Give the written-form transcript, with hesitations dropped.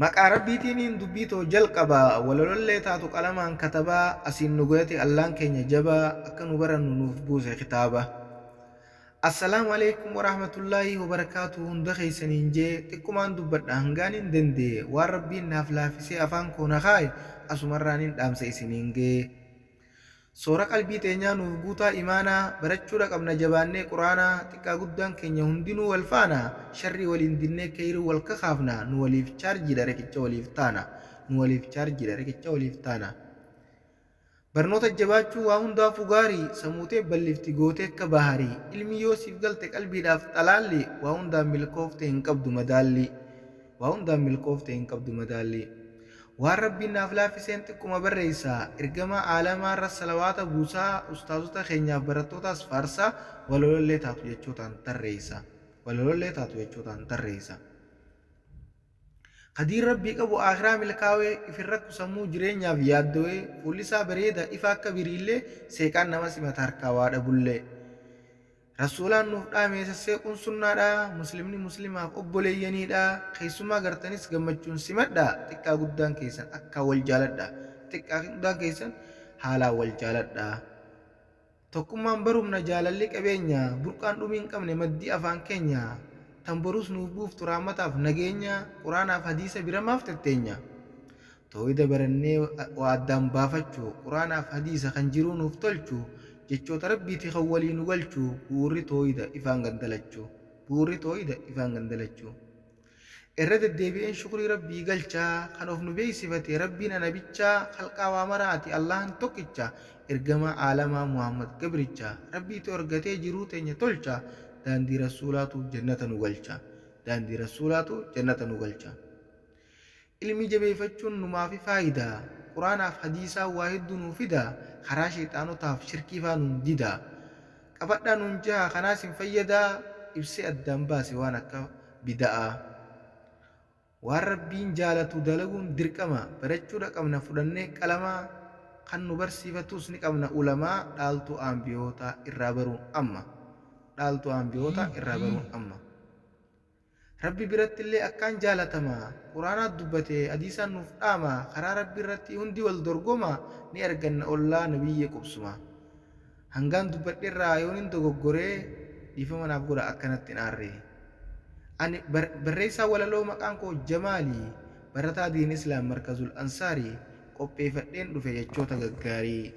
Maqaa rabbiitiin dubbiitoo jalqabaa walolollee taatu qalamaan katabaa asiin nu goyate allaan keenya jabaa akka nu barannu nuuf buuse kitaaba. Assalaamu alaikum warahmatullaahi wabarakaatu. Hunda keessaniin jee xiqqummaan dubbadha hangaan hin dandee waan rabbiin naaf laafisee afaan koo na kaaye asumarraan hin dhaamsa isiniin gee. Soora qalbii teenyaa nuuf guutaa imaanaa barachuudha qabna jabaannee quraanaa xiqqaa guddaan keenya hundinuu wal faana sharrii waliin dinnee keeyiruu wal kakaafna nu waliif chaarjiidha riqicha waliif taana nu waliif chaarjiidha riqicha waliif taana. Barnoota jabaachuu waa hundaafuu gaarii samuutee bal'ifti gootee akka baharii ilmi yoo siif galte qalbiidhaaf xalaalli waa hundaan milkoofte hin qabdu madaalli waa hundaan milkoofte hin qabdu madaalli. Waan rabbiin naaf laafiseen xiqquma barreessaa ergama aalamaa irra salawaata buusaa ustaazota keenyaaf barattootaas faarsaa walolollee taatu jechootaan tarreessa walolollee taatu jechootaan tarreessa. Qadiin rabbii qabu akhiraa milkaawee ifirra kusamuu jireenyaaf yaaddowee fuullisaa bareeda ifa akka biriillee seeqaan nama simata harkaa waadha bullee. Rasuulaan nuuf dhaame seequun sunnaadha muslimni muslimaaf obboleeyyaniidha keessumaa gartanis gammachuun simadha xiqqaa guddaan keessan akka wal jaaladha xiqqaa guddaan keessan haalaan wal jaaladha. Tokkummaan barumna jaalalli qabeenya burqaan dhumii hin qabne maddii afaan keenya tan boruus nuuf buuftu raamataaf nageenya quraanaaf hadiisa biramaaf tetteenya. Tooyida barannee waa addaan baafachuu quraanaaf hadiisa kan jiruu nuuf tolchu jechoota rabbiiti kan walii nu galchu bu'uurri tooyida ifaan gandalachuu bu'uurri tooyida ifaan gandalachuu. Irra deddeebi'een shukrii rabbii galchaa kan of nu beeksifate rabbiin anabichaa halqaa waa maraati allahan tokkicha ergama aalamaa muhammad gabricha rabbiitu argatee jiruu teenya tolcha daandii rasuulaatu jannata nu galcha daandii rasuulaatu jannata nu galcha. Ilmi jabeeffachuun numaafi faayidaa quraanaaf hadiisaa waa hedduu nuu fida karaa sheexaanotaaf shirkiifaa nuun dida qabadhaa nuun jaha kanaas hin fayyadaa ibsee addaan baase waan akka bida'a. Waan rabbiin jaalatu dalaguun dirqama barachuudha qabna fudhannee qalamaa kan nu barsiifatus ni qabna ulamaa dhaaltuu aanbiyoota irraa baruun amma dhaaltuu aanbiyoota irraa baruun amma. Rabbi biratti illee akkaan jaalatama quraanaa dubbate hadiisaan nuuf dhaama karaa rabbi irratti hundi wal dorgoma ni arganna ollaa nabiyye qubsuma. Hangaan dubbadheerraa yoon hin dogoggoree dhiifama naaf godha akkanatti hin aarree. Ani barreessaa walaloo maqaan koo Jamaalii barataa diin islaam markazul ansaarii qopheeffadheen dhufe jechoota gaggaarii.